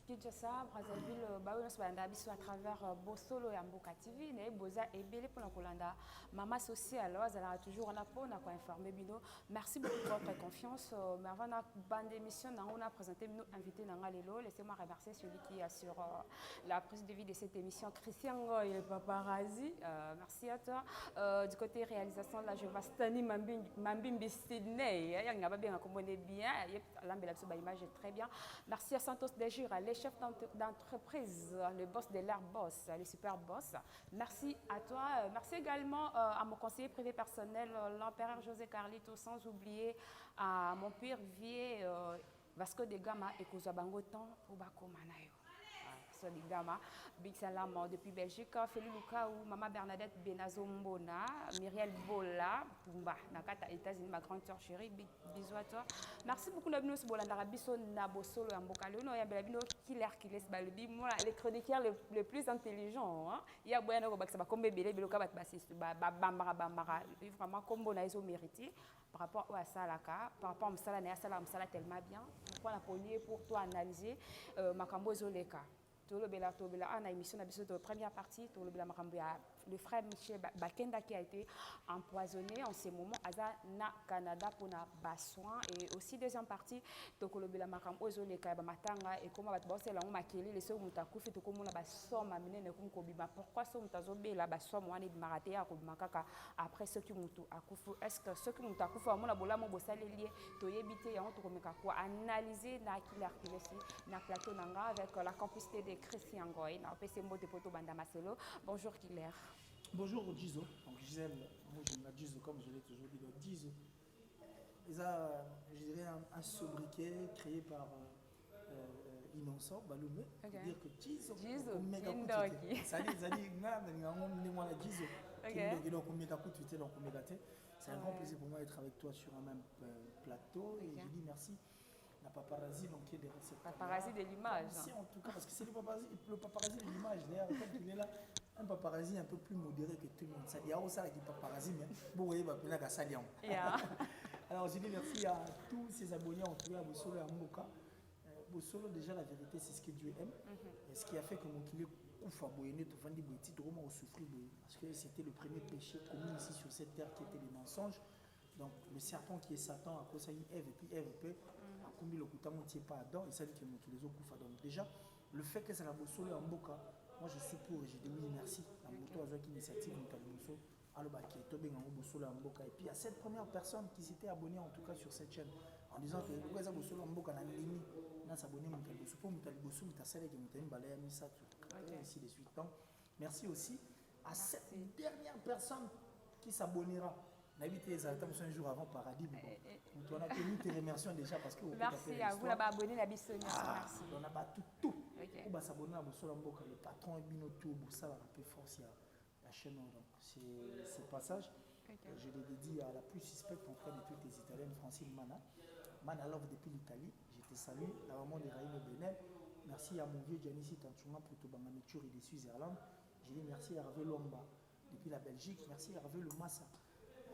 Kinshasa, Brazzaville, à travers Bosolo et Mboka TV, Boza et Bélé pour la Kolanda. Maman sociale, alors, elle a toujours un apport, on a informé Bino. Merci beaucoup pour votre confiance. Mais avant la bande d'émission, on a présenté nos invités dans Lelo. Laissez-moi remercier celui qui assure la prise de vie de cette émission, Christian Goy et Paparazzi. Merci à toi. Du côté réalisation, là, je vois Stani Mambimbi Sydney. Il y a bien accommodé bien. L'image est très bien. Merci à Santos Dejura, les chefs d'entreprise, le boss de l'air boss, le super boss. Merci à toi. Merci également à mon conseiller privé personnel, l'empereur José Carlito, sans oublier à mon pire vieux Vasco de Gama et Kozabango Temps pour Bakomanayo. Vasco de Gama, Big Salam depuis Belgique, Félix Lukaou, Maman Bernadette Benazo Mbona, Myriel Bola, Pumba, Nakata États-Unis, ma grande sœur chérie, bisous à toi. Merci beaucoup Nabino Bolandara Biso Nabosolo Ambokalo, no Yabelabino Killer Kiles Balbi, moi les chroniqueurs les plus intelligents. Il y a Boyano Baksaba comme Bébé, Beloka Batbasis, Bambara Bambara, vraiment comme Bonaïso mérité par rapport à Salaka, par rapport à Msala Nea Salam Sala tellement bien. Pourquoi la poignée pour toi analyser Makambo Zoleka. Tolobela a émission de première partie, le frère Michel Bakenda qui a été empoisonné en ces moments na Canada pour na soin et aussi deuxième partie Tolobela Makam Ozole Kaba Matanga et comment va bosser la makeli les sœurs mutakufi to comme la somme amener ne kobiba pourquoi so mutazobe la somme wani de maraté à kobimakaka après ce qui mutu akufu est-ce que ce qui mutakufu amona bola mo bosale lié to yebité ya to komeka ko analyser na killer na plateau nanga avec la complicité de Christian Goy, bonjour Killer. Bonjour Gizo, donc Gisèle, moi je m'appelle Gizo comme je l'ai toujours dit, donc Gizo. Je dirais un sobriquet créé par Innocent Baloumé, pour dire que Gizo, c'est un grand plaisir pour moi d'être avec toi sur un même plateau et je dis merci. La paparazzi donc qui est derrière cette paparazzi de l'image. Si en tout cas parce que c'est le paparazzi de l'image d'ailleurs quand il est là un paparazzi un peu plus modéré que tout le monde. Ça dit ah ça qui paparazzi mais bon voyez va peler à Salian. Alors je dis merci à tous ces abonnés en tout cas à Bosolo et à Mboka. Bosolo déjà la vérité c'est ce que Dieu aime. Et ce qui a fait que mon kilé Koufa Boyene tout vandi boiti de Roma au souffrir parce que c'était le premier péché commis ici sur cette terre qui était les mensonges. Donc le serpent qui est Satan a causé Ève et puis Ève peut comme le coutamon tient pas dedans et ça dit que les autres couffent donc déjà le fait que ça la Bosolo en Mboka moi je suis pour et j'ai dit oui merci la moto a joué initiative donc Bosso alors qui est tombé en Bosolo en Mboka et puis il y a cette première personne qui s'était abonnée en tout cas sur cette chaîne en disant que pourquoi ça Bosolo en Mboka n'a limite n'a s'abonner mon Bosso pour mon Bosso mon tassel qui m'était balai mis ça ainsi de suite donc merci aussi à cette dernière personne qui s'abonnera. N'habitez les attentes un jour avant Paradis. On a tenu tes remercions déjà parce que merci à vous là-bas abonné la Bissonne. Merci. On a battu tout. On va s'abonner à Bosolo Mboka le patron est bien autour pour ça un peu force la chaîne donc c'est ce passage. Je l'ai dédié à la plus suspecte en cas de toutes les Italiennes Francine Mana Love depuis l'Italie. Je te salue la maman de Raïm Benel. Merci à mon vieux Giannissi Tanchuma pour tout Bangametur et des Suisse-Irlande. Je dis merci à Hervé Lomba depuis la Belgique. Merci à Hervé Le Massa.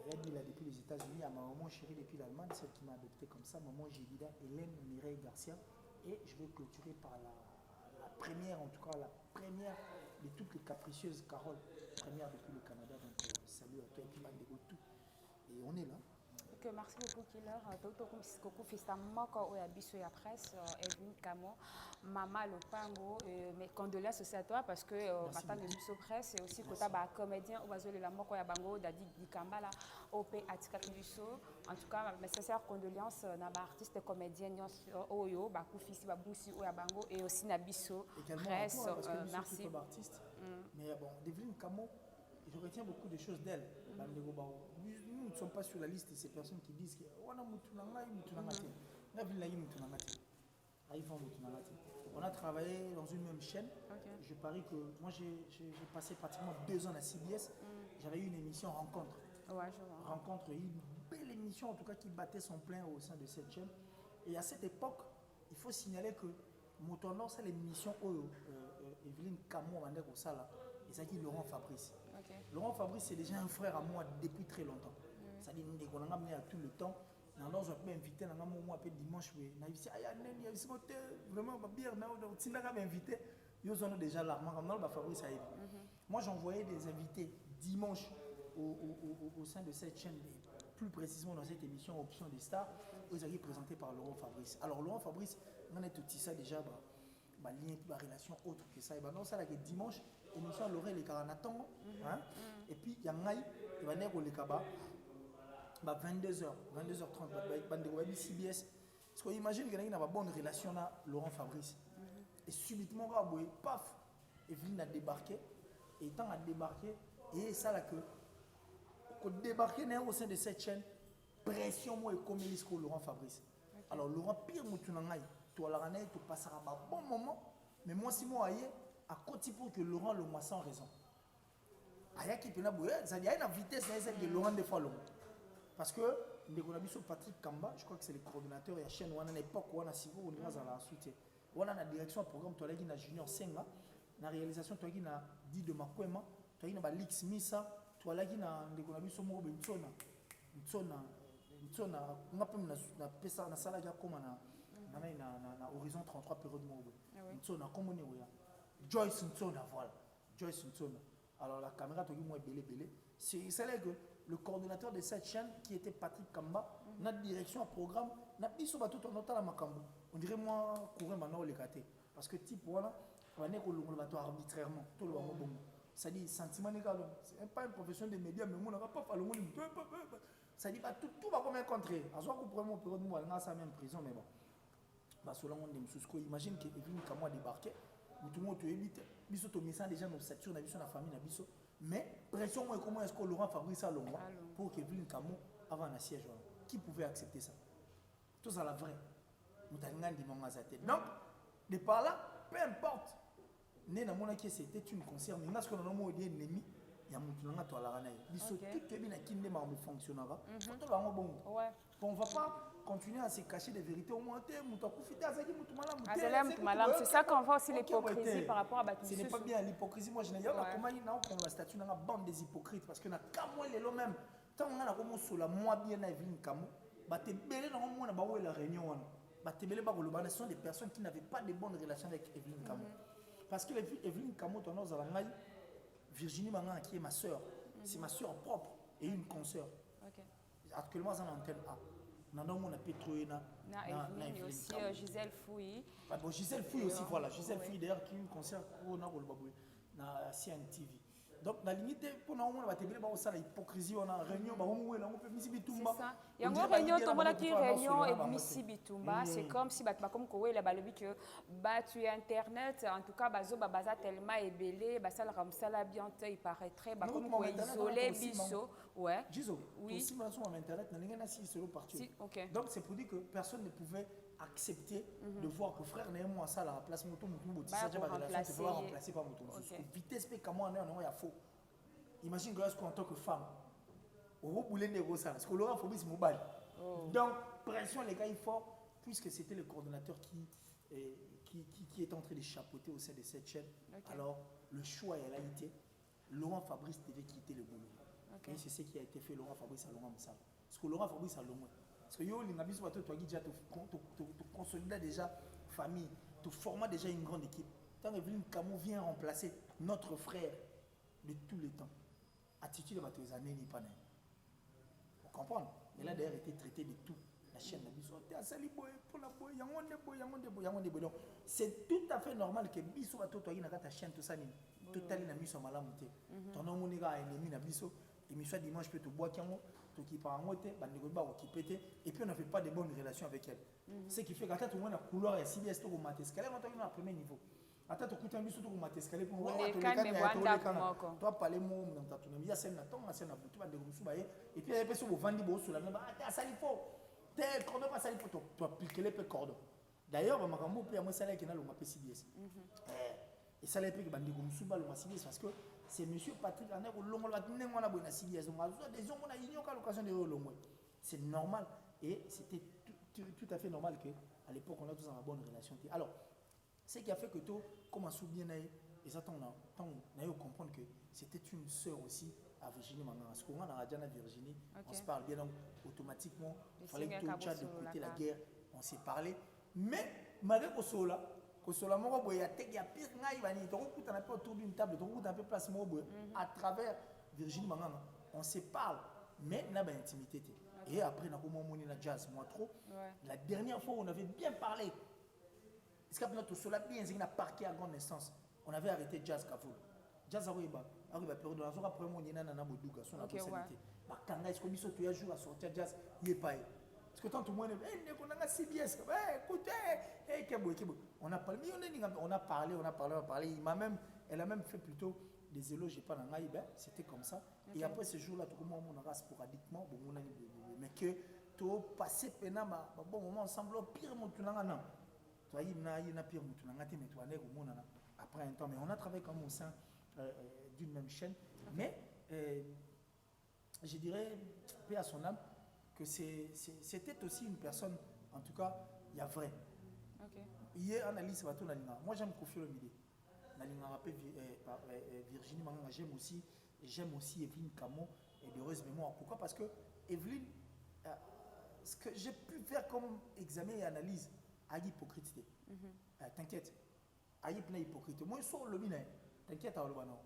Elle là depuis les États-Unis, à ma maman chérie depuis l'Allemagne, celle qui m'a adopté comme ça, maman Gélida Hélène Mireille Garcia. Et je vais clôturer par la première, en tout cas la première de toutes les capricieuses Carole, première depuis le Canada. Donc salut à toi et puis tout. Et on est là. Que merci beaucoup Killer. Toto fista moko oya biso ya presse Evin Kamo, Mama Lopango mes condoléances aussi à toi parce que matin de biso presse et aussi kota ba comédien obazolela la moko ya bango dadi Dikambala OP atika biso. En tout cas mes sincères condoléances na ba artiste comédien oyo ba kufisi ba busi oya bango et aussi na biso presse merci. Mais bon Evin Kamo je retiens beaucoup de choses d'elle. Nous ne sommes pas sur la liste de ces personnes qui disent que on a travaillé dans une même chaîne. Je parie que moi j'ai passé pratiquement 2 ans à CBS. J'avais eu une émission Rencontre. Rencontre, une belle émission. émission en tout cas qui battait son plein au sein de cette chaîne. Et à cette époque, il faut signaler que mon tendance, c'est l'émission Evelyne Camo Mandek au Sala, et ça qui est Laurent Fabrice. Laurent Fabrice, c'est déjà un frère à moi depuis très longtemps. Ça dit qu'on a amené à tout le temps. Dans un peu invité, dans un moment un peu dimanche, on a dit vraiment bien, on a invité. Ils ont déjà l'argent, comme Fabrice a dit. Moi, j'envoyais des invités dimanche au sein de cette chaîne, plus précisément dans cette émission Option des Stars, ils ont été présentés par Laurent Fabrice. Alors, Laurent Fabrice, on a tout ça déjà, lien, relation autre que ça. Et donc, ça, là, dimanche, émission Laurent et Caranatong, et puis il y a Ngaï, il va venir au Lekaba, 22h, 22h30, CBS. Parce qu'on imagine qu'il y a une bonne relation là, Laurent Fabrice. Et subitement, paf, Evelyne a débarqué. Et tant a débarqué, et ça là que débarquer au sein de cette chaîne, pression moi et comme Laurent Fabrice. Alors Laurent pire moutunangai, toi la rana tu passeras un bon moment, mais moi si moi aïe à côté pour que Laurent le moi sans raison. Aya qui peut na bouer, ça dit à une vitesse c'est que Laurent des fois long. Parce que on a vu sur Patrick Kamba, je crois que c'est le coordinateur et la chaîne où on a l'époque où on a si on a la suite. On a la direction programme toi là qui na Junior Senga. La réalisation toi qui na dit de Makwema, toi qui na Lix Misa, toi là qui na biso mo be ntona on a pas na pesa na sala ja comme na horizon 33 période mo ntona comme on est Joyce Ntona, voilà Joyce Ntona. Alors la caméra toi qui moi belé c'est là que le coordinateur de cette chaîne qui était Patrick Kamba, notre direction à programme na biso ba tout en nota la makambo. On dirait moi courir maintenant les gâter parce que type voilà on est ko longo bato arbitrairement tout le monde bon. Ça dit sentiment négatif, c'est pas une profession des médias mais on n'a pas fallu ça dit pas tout va comme un contraire. À soit qu'on prend mon période moi on a ça même prison mais bon. Bah selon on dem sous imagine que Evelyne Camo a débarqué, tout le monde te évite. Biso to message déjà nos sature na biso na famille na biso. Mais pression moi comment est-ce que Laurent Fabrice a longo pour que Evelyne Camo avant un siège qui pouvait accepter ça. Tout ça la vraie. Mutalinga ndimanga za tête. Donc de par là, peu importe. Né na mona qui c'était une concert mais parce qu'on a mot ennemi il y a mutunanga to la rana biso tout bien na kinde ma fonctionnera to ba bon ouais on va pas continuer à se cacher des vérités au moins muta kufita azaki mutu malam c'est ça qu'on voit aussi l'hypocrisie par rapport à ce n'est pas bien l'hypocrisie moi je n'ai pas comment il n'a qu'on la statue dans la bande des hypocrites parce que na kamwe lelo même tant on a comme sur moi bien na Evelyne Camo ba te belé dans moi na ba la réunion wana ba te belé ba ko lobana sont des personnes qui n'avaient pas de bonnes relations avec Evelyne Camo. Parce que Evelyne Camo, Virginie Mangan, qui est ma soeur, c'est ma soeur propre et une consoeur. Actuellement, on est en antenne A. Nous avons Petroïna. Evelyne aussi, Gisèle Fouy. Gisèle Fouy aussi, voilà. Gisèle Fouy, d'ailleurs, qui est une consoeur pour la CNTV. Donc, la limite, pour nous, on a l'hypocrisie, on a réunion, on peut Missy Bitumba. C'est ça. Il y a une réunion, tout le monde qui réunion et Missy Bitumba. C'est comme si, comme Kowe, tu es Internet, en tout cas, Baza tellement ébélé, ça la ramsala bien, il paraîtrait, comme Kowe isolé, biso. Ouais. Giso, oui. Si on sur Internet, on a solo parti. Donc, c'est pour dire que personne ne pouvait accepter de voir que frère n'est moi ça la place moto ça va remplacer par moto vitesse pe comment on est à faux imagine que en tant que femme au bouler des ça parce que Laurent Fabrice mobile donc pression les gars il faut puisque c'était le coordonnateur qui est en train de chapeauter au sein de cette chaîne alors le choix a été Laurent Fabrice devait quitter le boulot et c'est ce qui a été fait Laurent Fabrice à Laurent Moussa parce que Laurent Fabrice a Laurent parce que yo linga biso bato toi déjà tu consolider déjà famille tu former déjà une grande équipe tant Evelyne Camo vient remplacer notre frère de tous les temps attitude bato les années ni pas né vous comprenez elle a d'ailleurs été traitée de tout la chaîne de biso te asali boy pour la boy yango donc c'est tout à fait normal que biso bato toi na ta chaîne tout ça ni total na miso malamu te ton nom ni ga ennemi na biso émission dimanche peut te boire kiango qui part en moté, et puis on n'avait pas de bonnes relations avec elle. Ce qui fait qu'à tout le monde a couloir et CBS tout au escalier, on a un premier niveau. À tout le monde a tout au escalier pour voir toi parler mon dans ta tournée, il y a celle là, ton ancien abouti de Rousoubaye, et puis il y a des personnes qui vendent des beaux sur la même, ah ça il faut, tel cordon pas ça il faut, tu as piqué les cordons. D'ailleurs, on m'a dit que moi ça là qui n'a pas CBS. Et ça là qui bandi Rousoubaye le CBS parce que c'est monsieur Patrick Aner au long la tenue on a bonne CBS on a des gens on a ignoré l'occasion de longo c'est normal. Et c'était tout à fait normal qu'à l'époque, on a tous une bonne relation. Alors, ce qui a fait que tout, comme on s'est bien dit, on a comprendre que c'était une sœur aussi à Virginie Manganga. Parce qu'on a déjà Virginie, on se parle bien, donc automatiquement, il fallait que tout le Tchad de côté la guerre, on s'est parlé. Mais, malgré que cela, moi, il y a pire, on a autour d'une table, on a un peu place à travers Virginie Manganga. On se parle, mais on a une intimité. Et après, on a un jazz, moi trop. La dernière fois, on avait bien parlé. Est-ce que notre cela bien, c'est a parqué à grande instance. On avait arrêté jazz Kafou. Jazz arriba période dans la après on y a nana boduka son la possibilité. Ba kanga est-ce que biso tu as jour à sortir jazz, il est pas. Parce que tant tout monde on a CBS, écoutez, on a parlé, on a parlé, elle a même fait plutôt des éloges pas dans Naïba, c'était comme ça. Et après ce jour-là, tout le monde on a sporadiquement, mais que tout passé pendant bon moment ensemble pire mon tunanga. Il y a pire après un temps, mais on a travaillé comme au sein d'une même chaîne. Mais je dirais, paix à son âme, que c'était aussi une personne, en tout cas, il y a vrai. Hier, Annalise Bato Nalinga. Moi, j'aime Kofi Olomide. Nalinga rappelle Virginie Manganga. J'aime aussi Evelyne Camo et d'heureuse mémoire. Pourquoi? Parce que Evelyne, ce que j'ai pu faire comme examen et analyse, à l'hypocrite. T'inquiète. À l'hypocrite. Moi, je sors le bine. T'inquiète, à l'obano.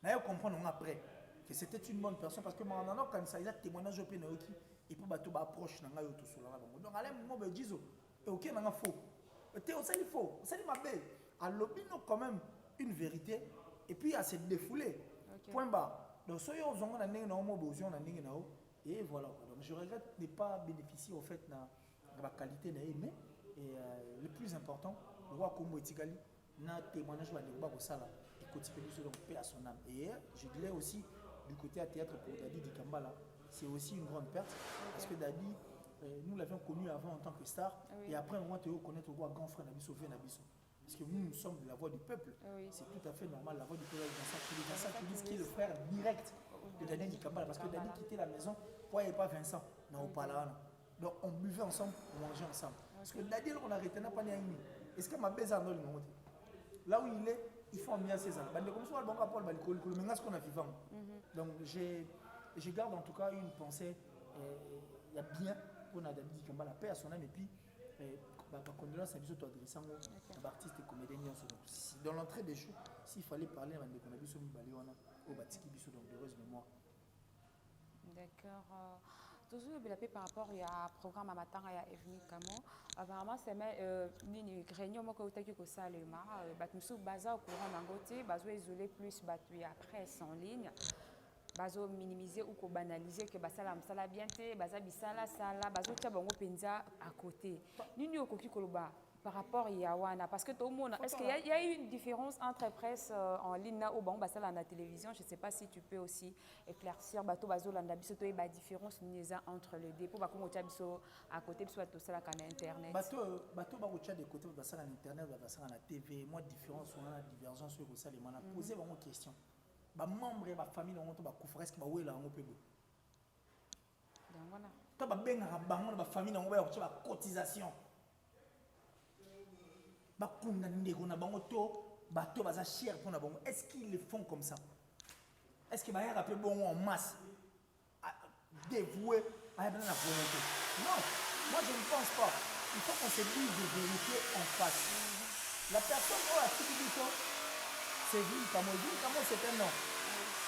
Là, on comprend après que c'était une bonne personne parce que maintenant, quand ça, il y a témoignage au Pénéoki, et puis, il approche. Donc, allez, moi, je dis, ok, il faux. Il faut. C'est ma belle. À l'obino, quand même, une vérité. Et puis, à se défouler. Point bas. Donc, si on a et voilà. Donc, je regrette de ne pas bénéficier au fait de la qualité de mais et le plus important, le roi Kombo Etigali n'a témoignage de Babosala et Kotipeli donc paix à son âme. Et je dirais aussi du côté à théâtre pour Dadi Dikambala, c'est aussi une grande perte parce que Dadi, nous l'avions connu avant en tant que star et après on va te reconnaître au roi grand frère Nabiso Nabiso. Parce que nous sommes la voix du peuple, c'est tout à fait normal, la voix du peuple Vincent Kilis qui est le frère direct de Dadi Dikambala parce que Dadi quittait la maison pour aller pas Vincent, non pas là. Donc on buvait ensemble, on mangeait ensemble. Parce que Dadi, on a retenu pas ni est-ce que ma baise en le nom là où il est, il faut bien ses ans. Comme ça, bon rapport, mais ce qu'on a vivant. Donc je garde en tout cas une pensée, il y a bien pour Dadi Dikambala, la paix à son âme et puis par condolence à biso to adressant aux artistes et comédiens. Dans l'entrée des shows, s'il fallait parler de Konabiso Mibaliona au Batiki Biso donc d'heureuse mémoire. D'accord. Toujours par rapport à programme à matin à Evelyne Camo. Apparemment, c'est une réunion que vous avez ça le mar. Nous basé au courant d'angoté, basé isolé plus battu après en ligne. Basé minimiser ou banaliser que basala msala bien te, basé bisala sala, basé tia bango penza à côté. Nini okoki koloba par rapport à Yawana parce que tout le monde est-ce qu'il y a eu une différence entre presse en ligne ou bon basala la télévision, je sais pas si tu peux aussi éclaircir bateau bazo landa biso to ba différence nisa entre les deux pour ba ko tia biso à côté biso to sala kana internet. Bateau ba ko tia de côté ba sala internet ba sala na TV, moi différence on a divergence sur ça les mana poser vraiment question. Ba membre ba famille on to ba kufreske ba wela ngo pebo. Donc voilà. To ba benga bango ba famille on ba ba cotisation. Ba kunda ndeko na bango to bato baza cher pour na bango. Est-ce qu'ils le font comme ça? Est-ce que ba ya rappeler bon en masse dévoué à la volonté? Non, moi je ne pense pas. Il faut qu'on se dise de vérité en face. La personne qui a dit c'est Evelyne Camo. Evelyne Camo, c'est un nom.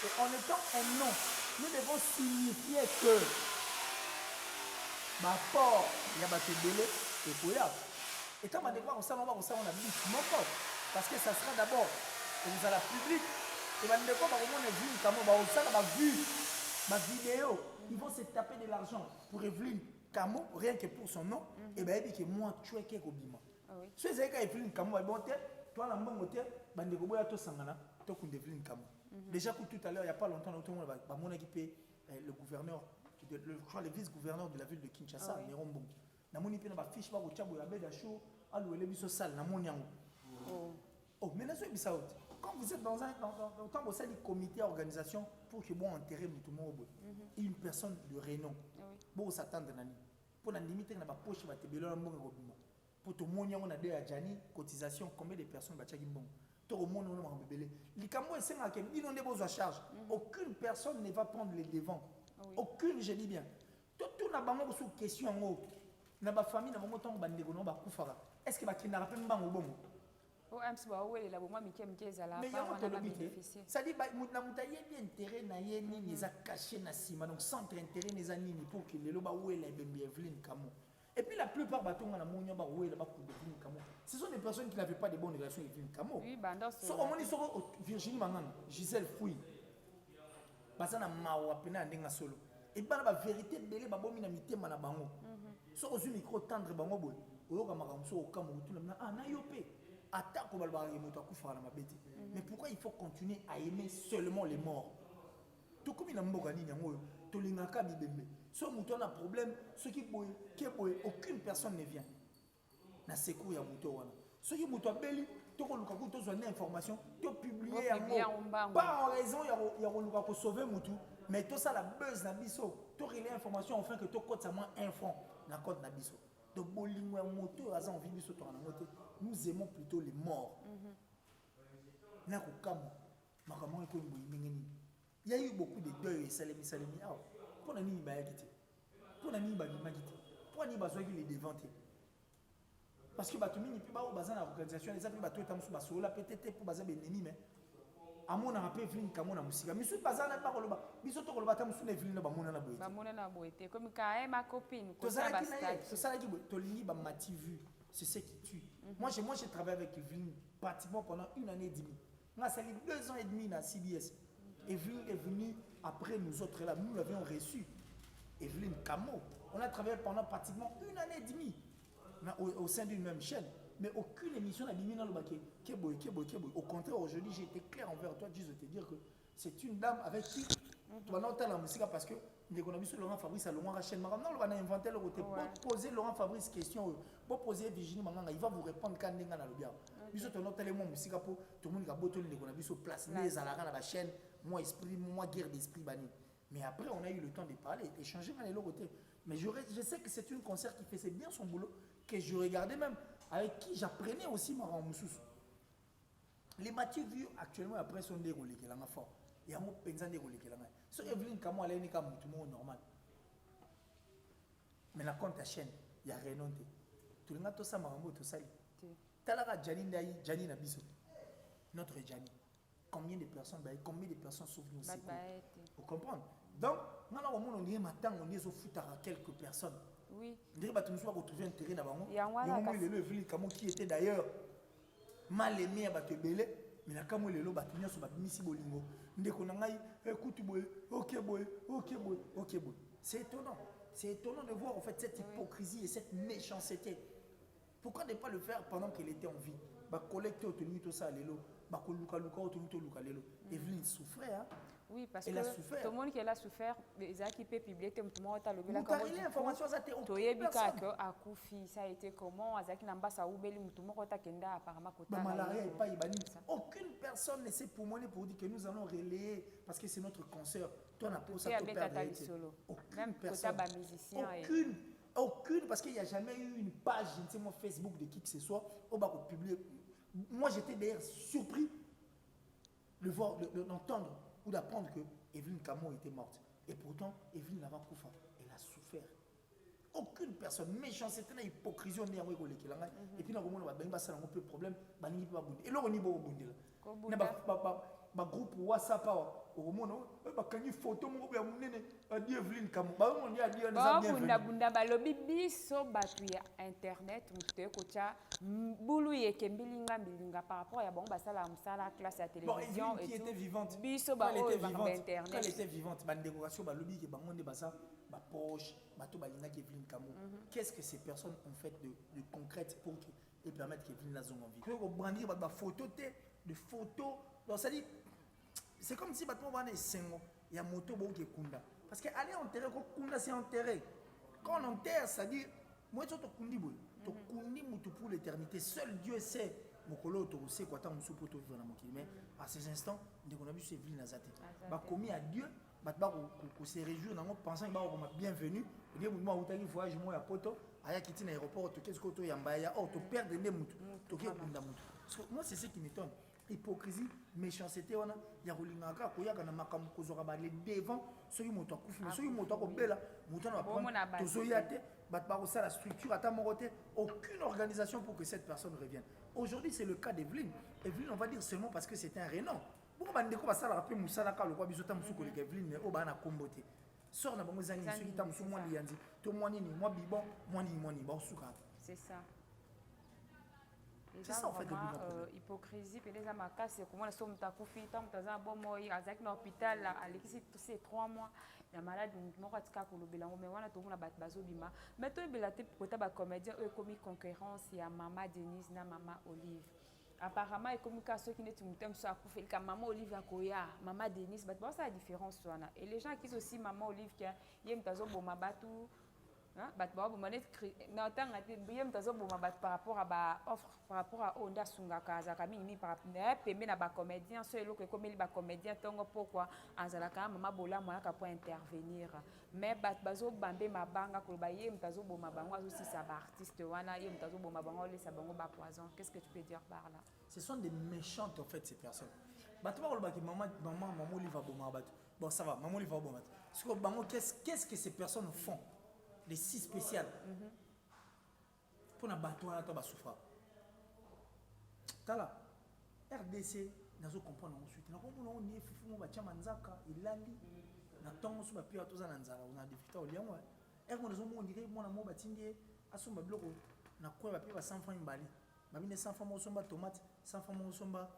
Et en étant un nom, nous devons signifier que ma port, il y a battu délai et Koya. Et quand on va voir ça, on a dit mon corps. Parce que ça sera d'abord, vous allez public. Et on va dire comment Evelyne Camo, ça va vu ma vidéo. Ils vont se taper de l'argent pour Evelyne Camo, rien que pour son nom. Et bien, il dit que moi, tu es quelque bima. Si vous avez Evelyne Camo, toi, la bonne hôtel, bandeko boya to sangana, to Evelyne Camo. Déjà tout à l'heure, il n'y a pas longtemps, mon équipe, le gouverneur, le vice-gouverneur de la ville de Kinshasa, Néron Mbongi. Namoni pe na ba fiche ba ko tchabo ya beda show, alu ele biso sale na moni yango. Oh, mais na so bisaout. quand vous êtes dans quand vous êtes le comité organisation pour que bon enterrer tout le monde, une personne de renom, bon s'attendre à nani. Pour la limiter na ba poche ba tebelo na mbongo robima. Pour tout le monde on a deux à Jani cotisation combien de personnes ba tchaki mbongo. Tout le monde on a bébélé. Likambo c'est nga ke bino ne besoin charge. Aucune personne ne va prendre les devants. Aucune, je dis bien. Tout na bango sous question en na ba famille na bango tango bandeko no ba kufara. Est-ce que ba kinara pe mbango bongo? Oh amsiba wele la bomwa mike ezala mais pas on a bénéficié. Ça dit ba mutna mutaye bien intérêt na ye ni les a caché na sima donc centre intérêt les anini pour que les loba wele bembe Evelyne Kamo. Et puis la plupart batonga na monyo ba wele ba pour Evelyne Kamo. Ce sont des personnes qui n'avaient pas de bonnes relations avec Evelyne Kamo. Oui, banda so on dit so Virginie Mangana, Gisèle Fouille. Basana mawa pena ndenga solo. Et bana ba vérité belé ba bomi na mitema na bango. So ozu micro tendre bango boy. Oyoka makamso okamu tout na na yopé. Attaque au balbari moto akufara na mabeti. Mais pourquoi il faut continuer à aimer seulement les morts? Tout comme il a mbogani nyango to lingaka bibembe. So moto na problème, ce qui boy, aucune personne ne vient. Na secours ya moto wana. Ce qui moto abeli to ko luka ko to zone information, to publier yango. Pas en raison ya ko luka ko sauver moto, mais tout ça la buzz na biso, to relais information enfin que to cote ça moins 1 franc na code na biso. Donc bolingo ya moto aza envie biso to na moto. Nous aimons plutôt les morts. Il y a eu beaucoup de deuils et salemi. Pour nani bayagiti. Pour nani bagimagiti. Pour nani bazogi les déventés. Parce que batumini puis ba bazana organisation les amis bato etamusu basola peut-être pour baza benemi mais amona rappel Evelyne Kamo na musika. Misu bazana ba koloba. Biso to koloba tamusu na Evelyne ba mona na boye. Ba mona na boye comme ka ma copine ko ça ba stade. To sala ki to lingi ba mati vu. C'est ce qui tue. Moi, j'ai travaillé avec Evelyne pratiquement pendant 1 année et demie. On a sali 2 ans et demi dans CBS. Evelyne est venue après nous autres là. Nous l'avions reçue. Evelyne Kamo. On a travaillé pendant pratiquement 1 année et demie au sein d'une même chaîne. Mais aucune émission n'a mis dans le baquet. Au contraire, aujourd'hui, j'ai été clair envers toi. Je te dire que c'est une dame avec qui tu vas noter la musique parce que on a vu sur Laurent Fabrice à Laurent Rachel Maram. On a inventé le côté. Pour poser Laurent Fabrice question, pour poser Virginie Manganga, il va vous répondre quand on a le bien. Biso to noter le musique pour tout le monde qui a boté le a vu sur place. Les alarans à la chaîne, moi esprit, moi guerre d'esprit bani. Mais après, on a eu le temps de parler, d'échanger dans les côté. Mais je sais que c'est une concert qui faisait bien son boulot, que je regardais même, avec qui j'apprenais aussi Maran Moussous. Les Mathieu vus actuellement après sont déroulés qui l'ont fort. Il y a un pensan déroulé qui l'ont. So Evelyne Kamo elle est comme tout le monde normal. Mais la compte à chaîne, il y a rien noté. Tout le monde tout ça Marambo tout ça. Talara Jani Ndaï, Jani Nabiso. Notre Jani. Combien de personnes souffrent nous aussi. Vous comprenez? Donc, on dirait maintenant on est au foot à quelques personnes. Oui. On dirait que nous avons retrouvé un terrain d'avant. Il y a un Evelyne Kamo qui était d'ailleurs mal aimé à Batebele. Mais la Kamo lelo batunya so batimisi bolingo ndeko na ngai écoute boy OK boy. C'est étonnant de voir en fait cette hypocrisie et cette méchanceté. Pourquoi ne pas le faire pendant qu'elle était en vie? Ba collecter autour tout ça lelo, ba koluka autour tout lelo. Evelyne souffrait hein. Oui, parce elle que tout le monde qui a souffert, les qui peut publier, tout le monde a le bien. Information ça t'est ça a été comment, Azaki Namba Saoubeli, tout le monde a kenda apparemment côté. Aucune personne ne sait pour moi pour dire que nous allons relayer parce que c'est notre concert. Toi on a pour ça même personne. Aucune parce qu'il n'y a jamais eu une page Facebook de qui que ce soit au bas pour publier. Moi j'étais d'ailleurs surpris de voir, d'entendre ou d'apprendre que Evelyne Kamo était morte. Et pourtant, Evelyne n'a pas souffert. Elle a souffert. Aucune personne méchante, c'était une hypocrisie. Et puis, on a un peu de problème. Et là, on y a groupe WhatsApp. On a une photo de Evelyne Kamo. Bunda balobi biso batu ya internet muteye kocha bulu yeke mbilinga par rapport à bon basala musala classe à télévision et qui était vivante biso ba internet quand elle était vivante ba décoration ba lobi ke bango nde basa ba poche bato balinga ke Evelyne Kamo. Qu'est-ce que ces personnes ont fait de concrète pour et permettre qu'Evelyne la zone en vie? Que brandir ba photo de photos donc ça dit c'est comme si bato ba na sengo ya moto bo ke kunda. Parce qu'aller enterrer, c'est enterrer. Quand on enterre, c'est-à-dire, moi, je suis kundi pour l'éternité. Seul Dieu sait mokolo to c'est quoi tant musu poto vivre na mokili mais à ces instants de qu'on a vu ce ville nazate ba commis à Dieu ba ko se réjouir nango pensant ba ko ma bienvenue dire moi utaki voyage moi ya poto aya kiti na aéroport to qu'est-ce que to yamba ya to perdre ne mutu to ke kunda mutu moi c'est ce qui m'étonne hypocrisie méchanceté wana ya kolingaka koyaka na makambo kozora ba les devant soki moto akufi mais soki moto akobela moto na prendre tozoyate bat ba la structure ata morote aucune organisation pour que cette personne revienne. Aujourd'hui c'est le cas d'Evelyne. Evelyne on va dire seulement parce que c'est un renom. Pourquoi bandeko ba sala rappeler musala ka lokwa biso ta musu ko Evelyne o ba na kombote. Sort na bango zani soki ta musu moi lianzi to moi nini moi bibon moi ni ba suka. C'est ça. C'est ça en fait hypocrisie peut les amaka c'est comment la somme ta kufi tant taza bon moi azak na hôpital alexis tous ces 3 mois la malade moko atika kolobela mais wana to mona bat bazobima mais to bela te kota ba comédien eux commis concurrence ya Mama Denise na Mama Olive apparemment et communication qui n'est mutem so akufi ka Mama Olive akoya Mama Denise bat ça la différence wana et les gens qui aussi Mama Olive qui yem tazo boma batu bat ba bomane na tanga te yem tazo boma bat par rapport à ba offre par rapport à Onda Sungaka azaka mingi par pembe na ba comédien so eloko comme il ba comédien tongo pourquoi azalaka Mama bola moya ka pour intervenir mais bat bazo bambe mabanga ko ba yem tazo boma bango azo si sa ba artiste wana yem tazo boma bango le sa bango ba poison. Qu'est-ce que tu peux dire par là? Ce sont des méchantes en fait ces personnes. Bat ba ko ba ki maman Olive boma bat. Bon ça va, Maman Olive boma bat. Ce que bango qu'est-ce que ces personnes font? Les si spéciales. Pour na bateau na to ba souffra. Tala RDC nazo comprendre ensuite na komona on nie fufu mo ba chama nzaka ilali na tongo so ba pia to za na nzaka on a difficulté au liango mo nazo mo ndire mo na mo ba tindie asomba bloko na kwa ba pia ba 100 francs mbali ba 100 francs mo somba tomate 100 francs mo somba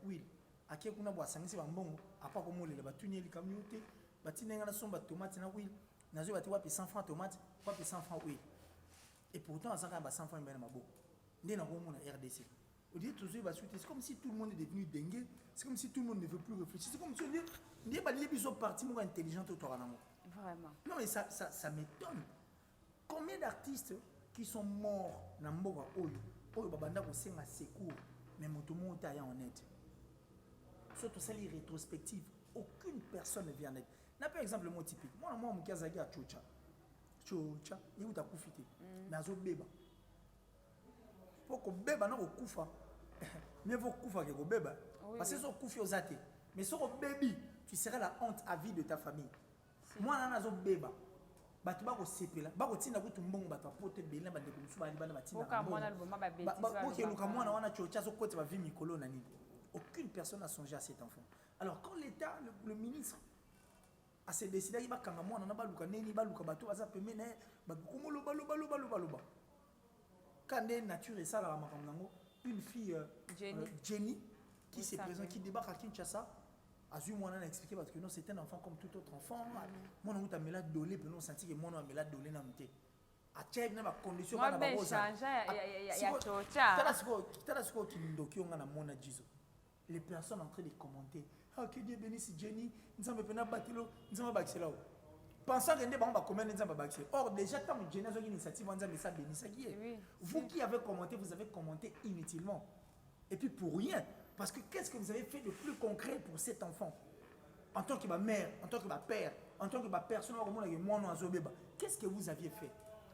huile akie kuna bo asangisi ba mbongo apa ko molela ba tunyeli kamyote ba tinenga na somba tomate na huile nazo ba ti wapi 100 francs tomate wapi 100 francs huile et pourtant azaka ba 100 francs mbali maboko ndé na ko mo na RDC. C'est comme si tout le monde est devenu dingue. C'est comme si tout le monde ne veut plus réfléchir. C'est comme si on dit qu'ils sont partis intelligents au Toranamo. Vraiment. Non, mais ça m'étonne. Combien d'artistes qui sont morts dans le monde où Babanda a secours, mais tout le monde est en aide. Surtout ça, les rétrospectives. Aucune personne ne vient en aide. Par exemple, moi typique. Moi, je suis à Tchocha. Tchocha, il y a profité. Mais je suis pour que beba na okufa mais vous kufa que beba parce que so kufi ozate mais so baby tu seras la honte à vie de ta famille moi na zo beba batu ba ko sepela ba ko tinda ko tumbongo batu pote belina ba de ko suba libana batina ka mwana albuma ba bêtise ba ko ke luka mwana wana chocha so kote ba vie mikolo na nini aucune personne n'a songé à cet enfant alors quand l'état le ministre a se décidé il ba kanga mwana na ba luka neni ba luka batu aza pembe na ba komolo baloba quand nature et ça la une fille Jenny qui se présente qui débarque à Kinshasa a vu moi expliqué parce que non c'est un enfant comme tout autre enfant moi on a mélade dolé pour nous sentir que moi on a mélade dolé na muté a tchèque na ba condition ba ba rosa ya chocha tala siko qui ndoki on a mona jizo les personnes en train de commenter ah que Dieu bénisse Jenny nzambe pena batilo nzambe bakisela pensant que nous allons commettre des embarcations. Or, déjà, quand nous avons une initiative, vous qui avez commenté, vous avez commenté inutilement. Et puis pour rien. Parce que qu'est-ce que vous avez fait de plus concret pour cet enfant? En tant que ma mère, en tant que ma père, en tant que ma personne, qu'est-ce que vous aviez fait?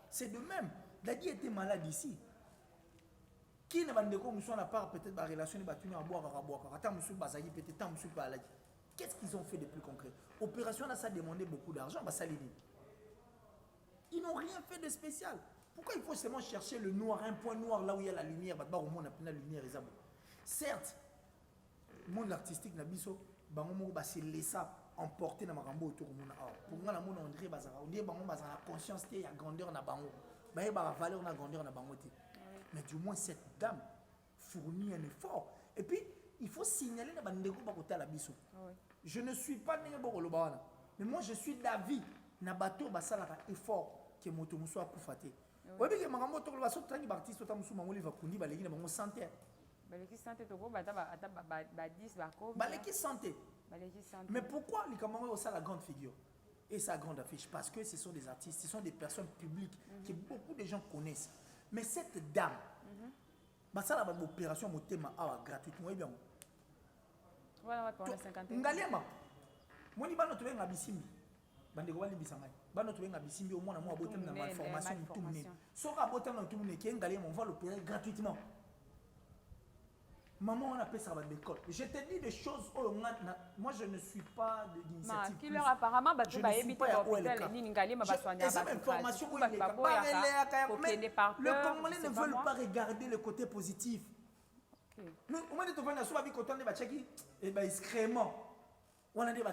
C'est de même. Dadi était malade ici. Qui ne va pas part peut-être la relation de à boire. Peut-être qu'est-ce qu'ils ont fait de plus concret? Opération là, ça demandait beaucoup d'argent. Ils n'ont rien fait de spécial. Pourquoi il faut seulement chercher le noir, un point noir là où il y a la lumière? Au monde la lumière. Certes, le monde artistique n'a pas se laisser emporter dans ma autour du monde. Pour moi, on dirait la conscience, il y a grandeur dans la valeur dans la grandeur dans la mais du moins, cette dame fournit un effort. Et puis, il faut signaler que je ne suis pas né mais moi je suis d'avis na bateau basalaka effort que moto muso a kufate. Oui que makambo to ba so tangi artiste to muso mangoli va kundi ba leki na bango santé. Ba leki santé to ko ba 10 ba ko. Ba leki santé. Mais pourquoi les camarades ont ça la grande figure et sa grande affiche? Parce que ce sont des artistes, ce sont des personnes publiques que beaucoup de gens connaissent. Mais cette dame ça là opération motema gratuitement et bien voilà pour les 51 ngaliema moni bano to benga bisimbi bande ko bali bisanga bano to benga bisimbi au moins moi botem na malformation tout ne soka botem na tout ne ki ngaliema on va l'opérer gratuitement. Maman, on appelle ça l'école. Je te dis des choses. Moi, je ne suis pas d'initiative. Qui leur apparemment, je ne suis pas à l'hôpital. Information où il est. Le Congolais ne veulent pas regarder le côté positif. Nous, au moins, nous avons vu qu'on a dit excrément. On a dit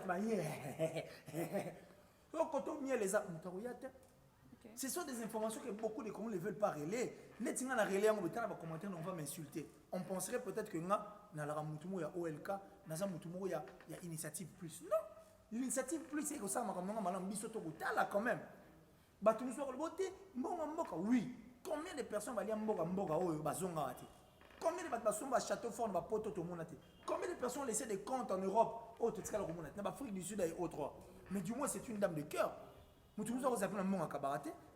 ce sont des informations que beaucoup de Congolais ne veulent pas relayer. Les gens qui ont commentaire, on va m'insulter. On penserait peut-être que nous avons il y a OLK, nous avons il y a Initiative Plus. Non, l'Initiative Plus, c'est que ça, quand même. Oui, combien de personnes vont aller à Mboga combien de personnes vont château fort, combien de personnes ont laissé des comptes en Europe, en Afrique du Sud et autres. Mais du moins, c'est une dame de cœur.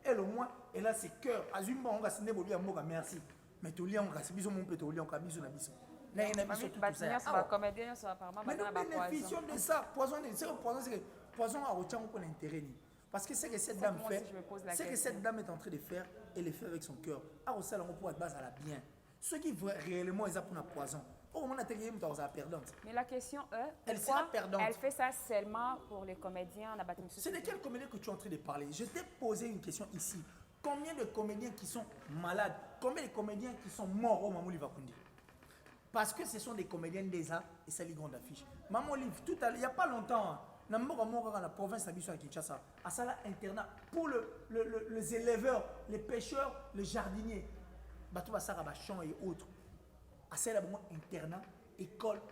Elle au moins, elle a ses cœurs. Merci. Mais tu lis en grâce, bisous mon peu, tu lis en cabis na biso. Mais nous bénéficions de ça. Poison, c'est poison à autant qu'on a intérêt. Parce que c'est que cette dame fait, c'est que cette dame est en train de faire, elle le fait avec son cœur. Ah, au salon, on peut être base à la bien. Ceux qui veulent réellement, ils apprennent à poison. Mais la question est, elle sera perdante. Elle fait ça seulement pour les comédiens. C'est de quel comédien que tu es en train de parler? Je t'ai posé une question ici. Combien de comédiens qui sont malades, combien de comédiens qui sont morts au Maman Livakundi? Parce que ce sont des comédiens déjà et ça les grandes affiches. Maman Liv, tout à l'heure, il n'y a pas longtemps, dans la province de Kinshasa, à Sala internat pour les éleveurs, les pêcheurs, les jardiniers, Batou Sarabachon et autres. À celle internat, école,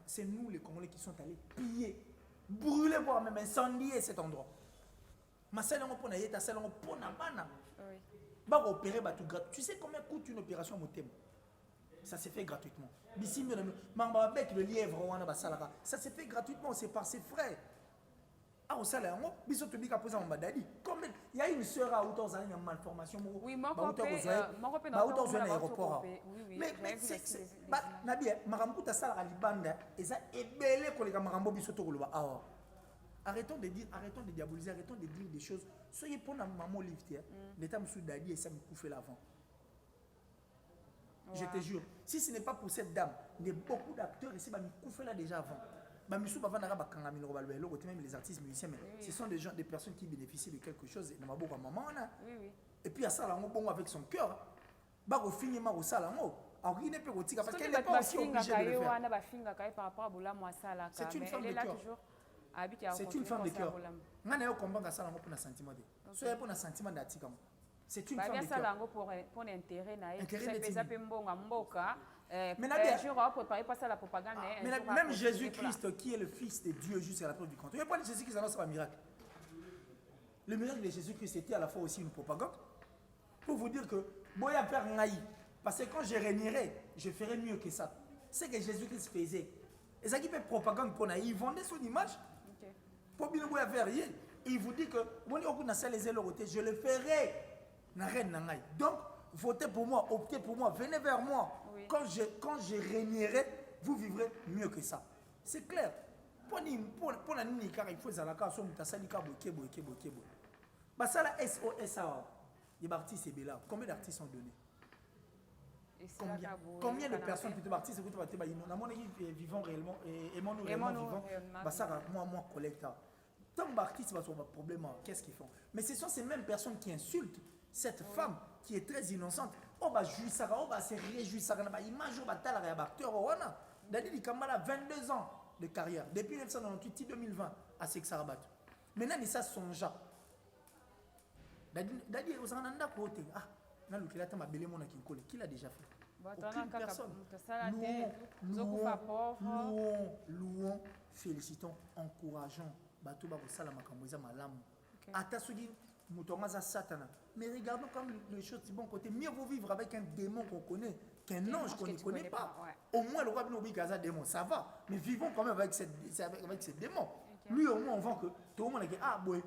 c'est nous les Congolais qui sont allés piller, brûler, voire même incendier cet endroit. Ma celle on peut naïe, ta celle on peut na bana. Bah opérer bah tout gratuit. Tu sais combien coûte une opération motem? Ça se fait gratuitement. D'ici mamba avec le lièvre on a basalaka. Ça se fait gratuitement, c'est par ses frères. Ah au salaire moi, biso to bika posa mbadali. Comme il y a une sœur à Outo Zali une malformation. Oui, mon copain dans l'aéroport. Mais c'est Nabi marambuta sala libanda et ça ebele ko les marambo biso to koloba ah. Arrêtons de diaboliser, arrêtons de dire des choses. Soyez pour la maman lifter. L'état me soudadi et ça me couffe l'avant. Je te jure, si ce n'est pas pour cette dame, il y a beaucoup d'acteurs ici qui me couffent là déjà avant. Même les artistes musiciens, mais ce sont des gens, des personnes qui bénéficient de quelque chose. Et puis à ça, avec son cœur, au finiment au salon. Alors, il n'est pas parce qu'elle n'est pas aussi obligée de le faire. C'est une femme de cœur. C'est une femme de cœur. Je ne comprends pas ça pour un sentiment. Pour un sentiment d'attitude. C'est une femme de cœur. Pour l'intérêt. Même Jésus-Christ, qui est le Fils de Dieu jusqu'à la preuve du contraire. Il n'y a pas de Jésus-Christ, c'est un miracle. Le miracle de Jésus-Christ était à la fois aussi une propagande. Pour vous dire que, boya faire naï. Parce que quand je régnerai, je ferai mieux que ça. C'est que Jésus-Christ faisait. Et ça qui fait propagande pour naï. Ils vendaient son image. Pour bien boya faire rien. Il vous dit que, je le ferai. Donc, votez pour moi, optez pour moi, venez vers moi. Oui. Quand je régnerai, vous vivrez mieux que ça. C'est clair. Pour la nuit, car il faut que la case soit salika boké. Bah ça la SOS les artistes c'est là. Combien d'artistes sont donnés? Combien de personnes plutôt artistes vivant réellement et mon réellement vivant. Bah ça moi collecteur. Tant d'artistes va sur un problème, qu'est-ce qu'ils font? Mais ce sont ces mêmes personnes qui insultent cette femme qui est très innocente. On va jouir ça, on va se réjouir ça, on va imaginer acteur Dadi Kamala 22 ans de carrière depuis 1998 2020 à Sexarabat. Maintenant il ça son genre. Dadi Osananda côté ah na lukila ta mabele mona kinkole qui l'a déjà fait. Aucune personne. Louons, félicitons, encourageons bato ba kosala makambo eza malamu. Ata soki Moutongaza Satana. Mais regardons comme les choses du bon côté. Mieux vaut vivre avec un démon qu'on connaît qu'un ange qu'on ne connaît pas. Ouais. Au moins, le roi Binobi Gaza démon, ça va. Mais vivons quand même avec ce démon. Okay. Lui, au moins, on voit que tout le monde a dit ah, boy,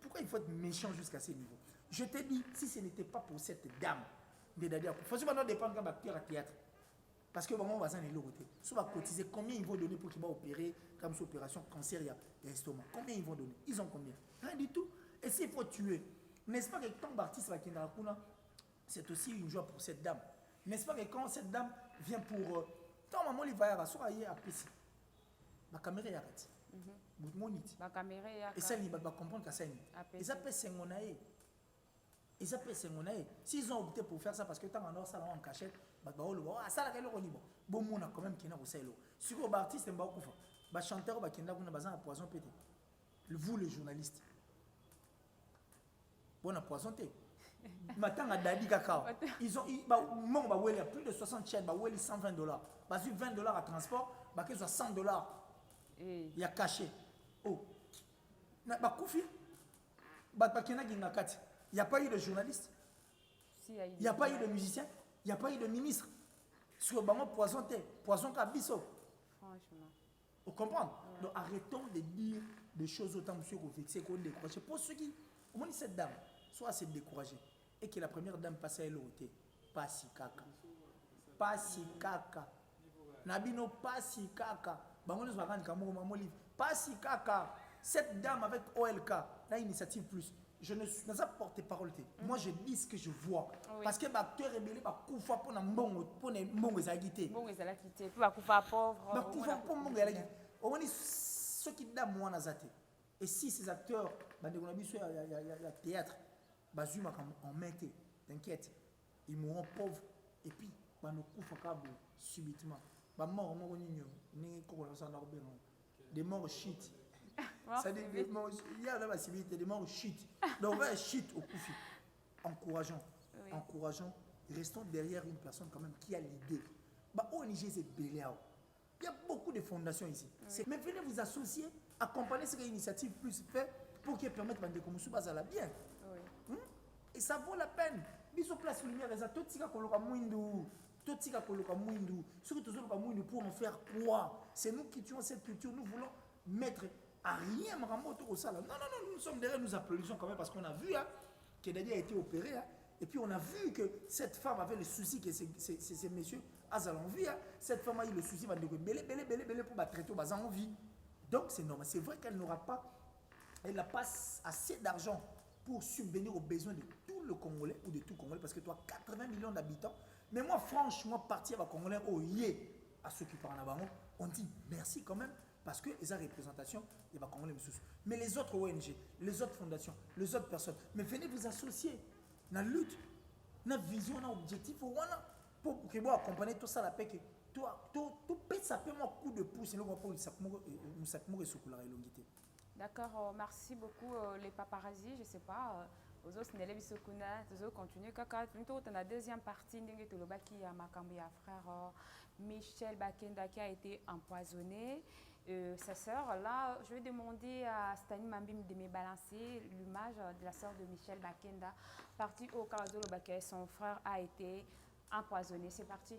pourquoi il faut être méchant jusqu'à ce niveau? Je te dis, si ce n'était pas pour cette dame, Il faut que dépendre quand acteur à théâtre. Parce que on va s'en aller l'autre. Si on va cotiser, combien ils vont donner pour qu'ils vont opérer comme cette opération cancer et estomac? Combien ils vont donner? Ils ont combien? Rien du tout. Et s'il faut tuer, n'est-ce pas que quand Baptiste va quitter la Kuna, c'est aussi une joie pour cette dame. N'est-ce pas que quand cette dame vient pour... Tant maman il va y avoir, soit il y a PC. Ma caméra arrête. Et ça, il va comprendre que c'est et ça peut s'engonailler. Et ça peut s'engonailler. S'ils ont opté pour faire ça parce que tant en or, ça en cachette, ça la gueule, bon, on a quand même qui n'a pas ça. Sur le artiste, un chanteur, qui n'a pas poison pété. Vous, les journalistes. Bon, on a poisonné. Maintenant, à Dadi Kakao, ils ont plus de 60 chèques, $120. Parce que $20 à transport, ils ont $100. Il y a caché. Oh. Il n'y a pas eu de journaliste. Il n'y a pas eu de musicien. Il n'y a pas eu de ministre. Sur le poison Kabiso. Franchement. Vous comprenez? Donc arrêtons de dire des choses autant monsieur qu'on fixe qu'on décourage. Pour ceux qui, au moins cette dame, soit c'est découragé et que la première dame passe à l'autre, pas si caca. Pas si caca. Nabino pas si caca. Pas si caca. Cette dame avec OLK, là, initiative plus. Je ne suis pas porte-parole. Moi, je dis ce que je vois. Oui. Parce que l'acteur est belé, pour les mbongo ezagité. Mbongo ezagité. Pour les pauvres. Pour mbongo ezagité. On dit ceux qui donnent moi nazate. Et si ces acteurs, il y a théâtre, en mettait, t'inquiète, ils mourront pauvres. Et puis, ils mourront subitement. Des morts shit. Ça dit des morts, il y a la civilité, des morts shit. Donc on va shit au Koufi. Encourageons, oui. Encourageons, restons derrière une personne quand même qui a l'idée. ONG c'est Béléao. Il y a beaucoup de fondations ici. Oui. Mais venez vous associer, accompagner cette initiative plus fait pour qu'elle permette de commencer à la bien. Oui. Et ça vaut la peine. Biso place lumière, les tout tika koloka mwindu. Tout tika koloka mwindu. Surtout toujours koloka mwindu pour en faire quoi? C'est nous qui tuons cette culture, nous voulons mettre à rien au salon. Non, nous sommes derrière, nous applaudissons quand même parce qu'on a vu que Dadi a été opéré. Et puis on a vu que cette femme avait le souci que ces messieurs ont vu. Cette femme a eu le souci de belé pour traiter aux en vie. Donc c'est normal. C'est vrai qu'elle n'aura pas, elle n'a pas assez d'argent pour subvenir aux besoins de tout le Congolais ou de tout Congolais parce que tu as 80 millions d'habitants. Mais moi, franchement, partir à Congolais au yé à ceux qui parlent là-bas, on dit merci quand même. Parce que les représentations, il va Congolais. Mais les autres ONG, les autres fondations, les autres personnes, mais venez vous associer dans la lutte, dans la vision, dans l'objectif, pour que vous accompagner tout ça, la paix, que tout peut s'appeler un coup de pouce, et nous D'accord, merci beaucoup les paparazzis, je ne sais pas. Aux autres, nous continuer. Dans la deuxième partie, il y a ma frère Michel Bakenda qui a été empoisonné. Sa sœur, là, je vais demander à Stani Mambim de me balancer l'image de la sœur de Michel Bakenda, partie au Karazolo Baké. Son frère a été empoisonné. C'est parti.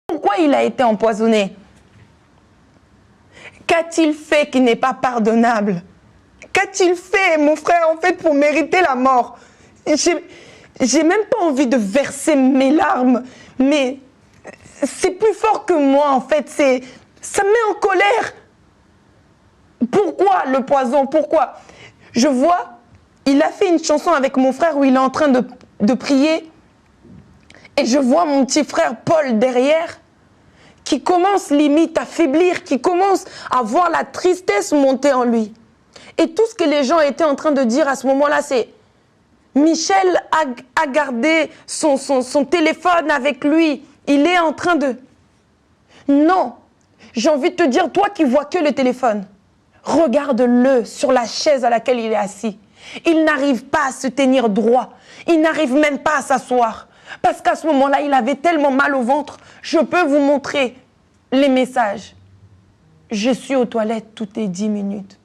Pourquoi il a été empoisonné? Qu'a-t-il fait qui n'est pas pardonnable? Qu'a-t-il fait, mon frère, en fait, pour mériter la mort? J'ai même pas envie de verser mes larmes, mais c'est plus fort que moi, en fait. Ça me met en colère. Pourquoi le poison? Pourquoi? Je vois, il a fait une chanson avec mon frère où il est en train de prier. Et je vois mon petit frère Paul derrière qui commence limite à faiblir, qui commence à voir la tristesse monter en lui. Et tout ce que les gens étaient en train de dire à ce moment-là, c'est Michel a gardé son téléphone avec lui. Il est en train de... Non, j'ai envie de te dire, toi qui vois que le téléphone, regarde-le sur la chaise à laquelle il est assis. Il n'arrive pas à se tenir droit. Il n'arrive même pas à s'asseoir. Parce qu'à ce moment-là, il avait tellement mal au ventre. Je peux vous montrer les messages. Je suis aux toilettes toutes les 10 minutes.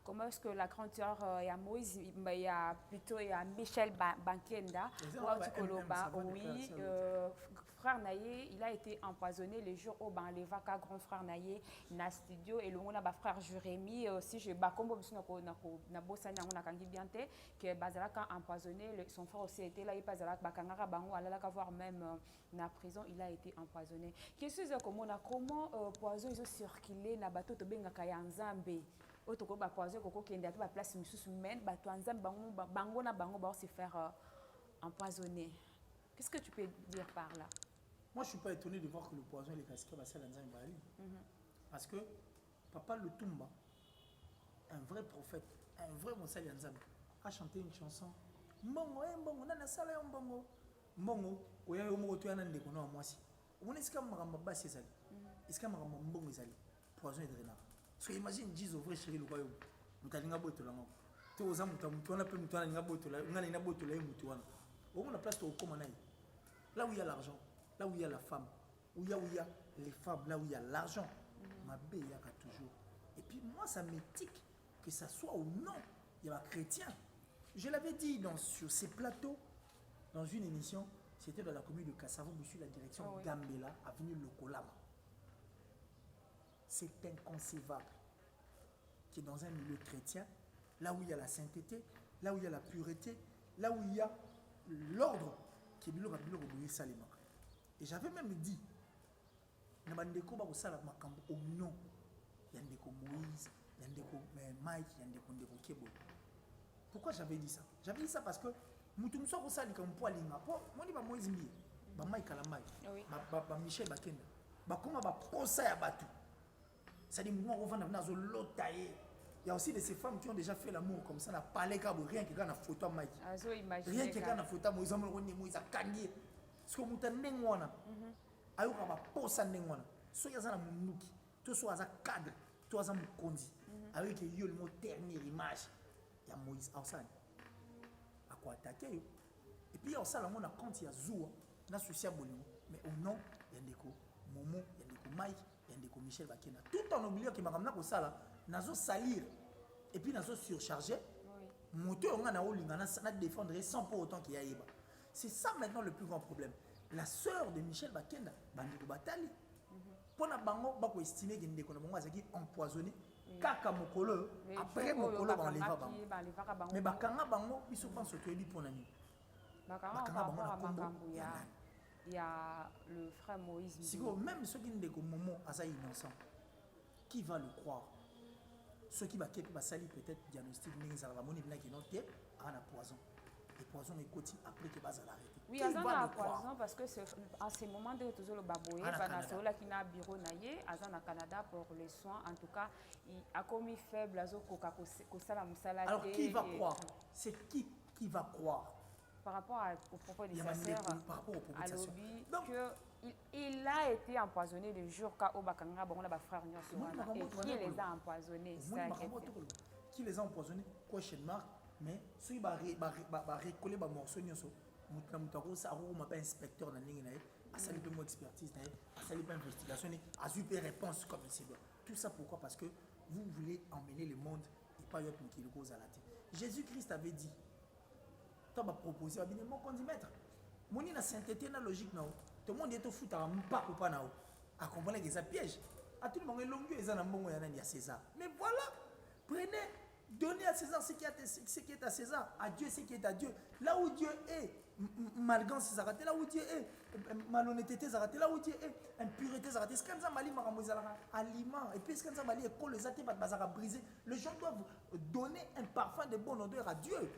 Comment est-ce que la grande sœur, il y a Moïse, il y a plutôt Michel Bakenda, oui, frère Naye, il a été empoisonné le jour où les vaca grand frère Naye na studio et le monde a frère Jérémy aussi je bakombo biso na bosani on a kangi bienté que bazalaka empoisonné son frère aussi était là il pas zalaka bakangaka bango alala voir même na prison il a été empoisonné. Qu'est-ce que comment poison ils ont circulé na bateau to bengaka ya Nzambe otoko ba poison koko kende ata ba place misusu men bato Nzambe bango na bango ba se faire empoisonné. Qu'est-ce que tu peux dire par là? Moi, je ne suis pas étonné de voir que le poison est casqué à Nzambe Bali. Parce que Papa Lutumba, un vrai prophète, un vrai Moussa Nzambe, a chanté une chanson. Mbongo, mbongo, nana sala yo mbongo. Mbongo, oya yo moko toya nande kono mwasi. On est comme maramba basi ezali. Est-ce que maramba mbongo ezali? Poison est drena. So imagine Jesus vrai chéri le royaume. Mutalinga botola ngo. To oza mutana pe mutana linga botola, ngana ina botola ye mutwana. On a place to koma nayi. Là où il y a l'argent, là où il y a la femme, où il y a les femmes, là où il y a l'argent, ma bé, il y a toujours. Et puis moi, ça m'étique que ça soit ou non, il y a un chrétien. Je l'avais dit sur ces plateaux, dans une émission, c'était dans la commune de Kassavo, sur la direction Gambela, avenue Lokolama. C'est inconcevable que dans un milieu chrétien, là où il y a la sainteté, là où il y a la pureté, là où il y a l'ordre, et j'avais même dit, au nom, Yandeko Moïse, Yandeko Mike, Yandeko Ndeko Kebo. Pourquoi j'avais dit ça? J'avais dit ça parce que Moutoum soit au sali comme poids linga. Moi, je dis Moïse Mbi, Mike Kalamai, Michel Bakenda, comment va posa ya batu. Ça dit, moi, on va dans l'otaye. Il y a aussi de ces femmes qui ont déjà fait l'amour comme ça, n'a pas les câbles, rien que quand on a photo à Mike. Rien que quand on a photo à Moïse, Moïse a kandié. Ce que Moutan Nengwana, ayo kaba posa Nengwana. Soit il y a un mounouki, tout soit un cadre, tout soit un moukondi. Avec le mot dernière image, il y a Moïse Aoussane. À quoi attaquer? Et puis il y a aussi la monde à compte, il y a Zoua, il y a Soucia Bolimo. Mais au nom, il y a Ndeko Momo, il y a Ndeko Mike, il y a Ndeko Michel Bakena. Tout en oubliant qu'il m'a ramené au sala. Nazo salir et puis nazo surcharger moteur on a olingana na défendre sans pour autant qu'il y ait. C'est ça maintenant le plus grand problème. La sœur de Michel Bakenda bandiko batali pona bango bako estimer que ndeko na bango azaki empoisonné kaka mokolo après mokolo ba leva bango mais bakanga bango biso pense que ebi pona ni bakanga bango na kombo il y a le frère Moïse Sigo même ceux qui ndeko momo asa innocent qui va le croire? Ceux qui va sali peut-être diagnostic mais la moni blanc qui non té en poison. Et poison est côté après que bas à l'arrêter. Oui, azan a poison parce que en ce moment de toujours le baboye bana là qui n'a bureau naie azan à Canada pour les soins en tout cas il a commis faible azo koka ko sala musala. Alors qui va croire? C'est qui va croire? Par rapport au propos de sa sœur, donc il a été empoisonné le jour où Bakanga bon la frère et qui les a empoisonnés? Qui les a empoisonnés? Question mark. Mais ceux qui va recoller ba morceau nyoso, mutako ça on pas inspecteur na ningi na a sali pe mo expertise na a sali pas investigation a super réponse comme il se doit. Tout ça pourquoi? Parce que vous voulez emmener le monde et pas yop qui le cause à la tête. Jésus-Christ avait dit tu vas proposer mon condimètre. Mon na sainteté na logique na tout le monde est au foot à pas ou pas na à comprendre que ça piège. À tout le monde est longueur et ça na mbongo ya César. Mais voilà, prenez, donnez à César ce qui est à César, à Dieu ce qui est à Dieu. Là où Dieu est, malgré ses arrêtés, là où Dieu est, malhonnêteté arrêtés, là où Dieu est, impureté arrêtés. Ce qu'on a mali aliment et puis ce qu'on a mali école les athées bazara brisé. Les gens doivent donner un parfum de bonne odeur à Dieu.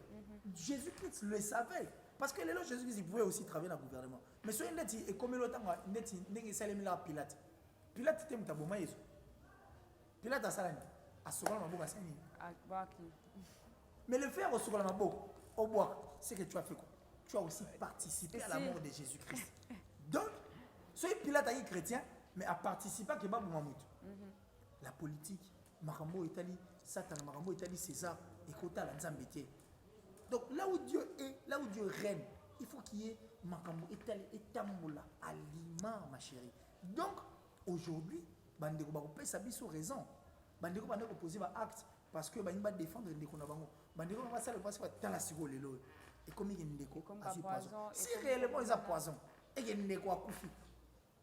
Jésus-Christ le savait. Parce que les gens Jésus-Christ il pouvait aussi travailler dans le gouvernement. Mais ce qui est comme l'autre net n'est salé là Pilate. Pilate était mutaboma Yesu. Pilate a salani. A souvent ma boka sani. Mais le faire au souvent ma boka au bois, c'est que tu as fait quoi? Tu as aussi participé à la mort de Jésus-Christ. Donc, ce Pilate a été chrétien, mais a participé à Kebab Mamout. La politique, Marambo Italie, Satan Marambo Italie, César, et Kota la Nzambétier. Donc là où Dieu est, là où Dieu règne, il faut qu'il y ait Makambo Italie et Tamoula, aliment ma chérie. Donc aujourd'hui, Bandeko Bakopé Sabiso raison. Bandeko Bandeko poser un acte parce que Bandeko va défendre Ndeko Nabango. Bandeko va ça le passer dans la sigo lelo. Et comme il y a Ndeko, si réellement ils ont poison, et que n'est quoi koufi.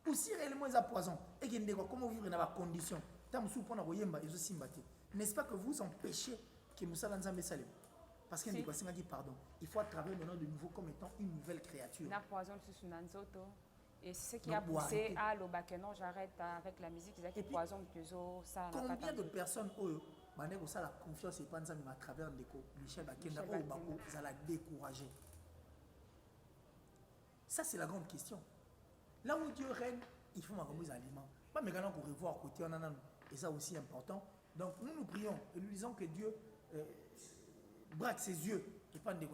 Ou si réellement ils ont poison, et que n'est quoi comment vivre dans la condition. Tant que vous avez ils aussi battu. N'est-ce pas que vous empêchez que Moussa Lanzambe Salem? Parce qu'il y a des personnes qui pardon. Il faut travailler maintenant de nouveau comme étant une nouvelle créature. Na poison sous Nanzoto. Et c'est ce qui a poussé à l'Obake. Non, j'arrête avec la musique. Ils ont poison ça. Combien de personnes ont la confiance et pas à travers Michel Bakenda ça l'a découragé. Ça c'est la grande question. Là où Dieu règne, il faut manger des aliments. Pas mais quand on revoit à côté et ça aussi important. Donc nous prions et nous disons que Dieu braque ses yeux et pas de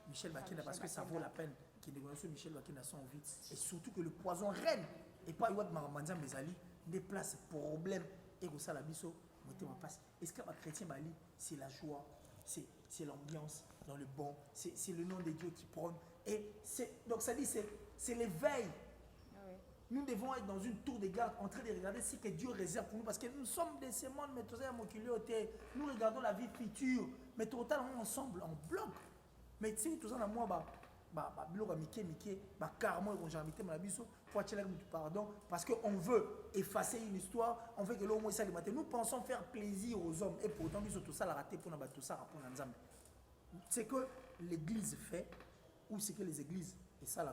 Michel Bakenda parce que ça vaut la peine qu'il dégonne Michel Bakenda son vie et surtout que le poison règne et pas Iwad Maramanzam Bezali déplace problème et que ça la biso. Est-ce qu'un chrétien Bali, c'est la joie, c'est l'ambiance dans le bon, c'est le nom de Dieu qui prône. Et donc ça dit, c'est l'éveil. Oui. Nous devons être dans une tour de garde en train de regarder ce que Dieu réserve pour nous. Parce que nous sommes des sémons, mais tous nous regardons la vie future, mais totalement ensemble, en bloc. Mais si tout ça, moi, pardon, parce qu'on veut effacer une histoire, on veut que l'homme ça le matin. Nous pensons faire plaisir aux hommes et pourtant nous tout ça la raté pour tout ça pour c'est que l'église fait ou c'est que les églises et ça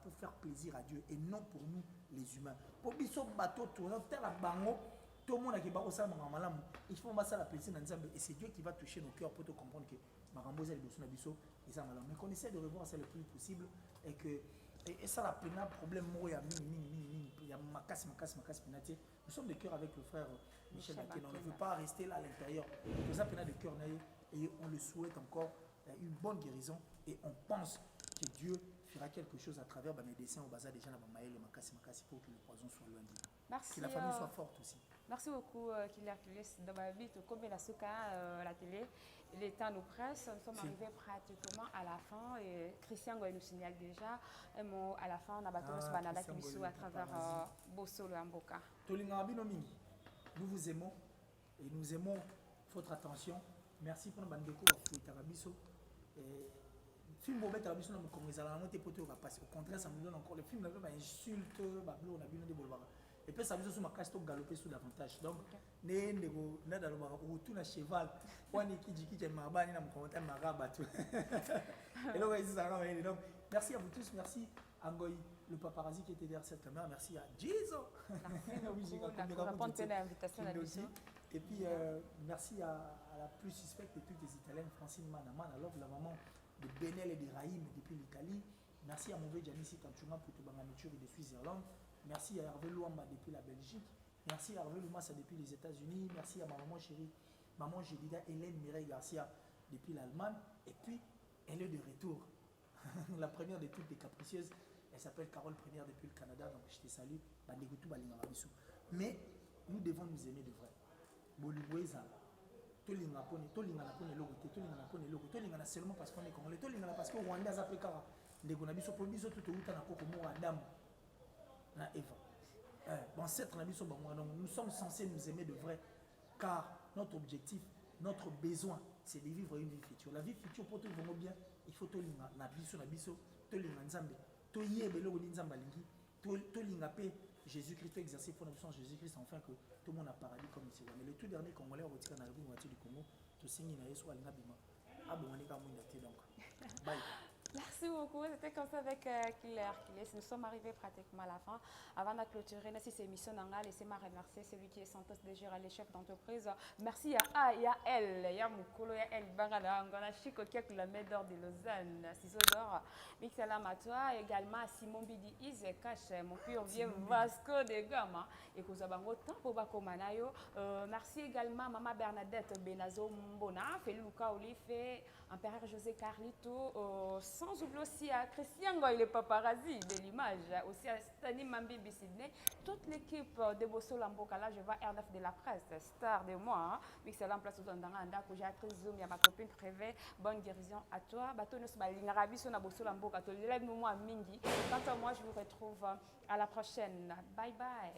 pour faire plaisir à Dieu et non pour nous les humains. Pour biso bateau tournant tel la bango tout le monde a qui va au ça il faut ça la plaisir dans Nzambe et c'est Dieu qui va toucher nos cœurs pour te comprendre que maramboza les besoins biso et ça mais qu'on essaie de revoir ça le plus possible et que et ça la plein problème il y a nous sommes de cœur avec le frère Michel Bakenda. On ne veut pas rester là à l'intérieur. Nous avons de cœur et on le souhaite encore une bonne guérison et on pense que Dieu fera quelque chose à travers mes dessins au bazar des gens à Maël et Makasi pour que le poison soit loin de nous. Merci. Que la famille soit forte aussi. Merci beaucoup, Killer Kulis. Dans ma vie, comme la souka la télé, les temps nous pressent. Nous sommes arrivés pratiquement à la fin. Et Christian Goy nous signale déjà. À la fin, on a battu notre banana qui nous à travers Bossolo et Mboka. Nous vous aimons et nous aimons votre attention. Merci pour nous bandeko pour Tarabiso. Film Bobet Tarabiso nous comme les allons monter poteau va passer. Au contraire, ça nous donne encore le film là va insulte, bablo on a bien des bolbara. Et puis ça veut dire sur ma casse to galoper sur davantage. Donc né nego na dans le bar ou tout na cheval. Wani qui est marbani na mon commentaire maraba tout. Et là ça va donc merci à vous tous, merci à Ngoy le paparazzi qui était derrière cette caméra, merci à Jizo. Et puis merci à la plus suspecte de toutes les Italiennes, Francine Manaman, alors la maman de Benel et de Raïm depuis l'Italie. Merci à Mouvé Janissi Kanchunga pour Tobanganiture de Suisse-Irlande. Merci à Hervé Louamba depuis la Belgique. Merci à Hervé Loumassa depuis les États-Unis. Merci à ma maman chérie, maman Gélida Hélène Mireille Garcia depuis l'Allemagne. Et puis, elle est de retour. La première de toutes les capricieuses, elle s'appelle Carole Première depuis le Canada. Donc je te salue. Mais nous devons nous aimer de vrai. Seulement parce qu'on est congolais. Parce que Rwanda a fait cara. Nous sommes censés nous aimer de vrai. Car notre objectif, notre besoin, c'est de vivre une vie future. La vie future, pour tout le monde bien, il faut tout Jésus-Christ exercer pour notre Jésus-Christ enfin que tout le monde a paradis comme ici. Mais le tout dernier Congolais au retire dans la voiture du Congo, tout signe na Yesu alinga bima. Abongani ka mwinda te donc. Bye. Merci beaucoup. C'était comme ça avec Killer Kulis. Nous sommes arrivés pratiquement à la fin. Avant de clôturer cette émission, laissez-moi remercier celui qui est Santos Dégéral, les chefs d'entreprise. Merci à elle, il y a Moukolo, il y a El Barada, on a Chico qui est la maître d'or de Lausanne, Ciseaux d'or, Mixalam à toi, également à Simon Bidi Ize Cache, mon pur vieux Vasco de Gama, et que vous avez un temps pour Bakomanayo. Merci également à Maman Bernadette Benazo Mbona, Feluka Olife, Empereur José Carlito, sans oublier aussi à Christian Goy, le paparazzi de l'image, aussi à Stani Mambibi Sydney, toute l'équipe de Bossolo Mboka, là je vois R9 de la presse, star de moi, excellent place où on a un j'ai actrice Zoom, il y a ma copine prévée, bonne guérison à toi, bateau nous l'Arabie sur Bossolo Mboka, tu lèves moi Mingi, quant à moi je vous retrouve à la prochaine, bye bye.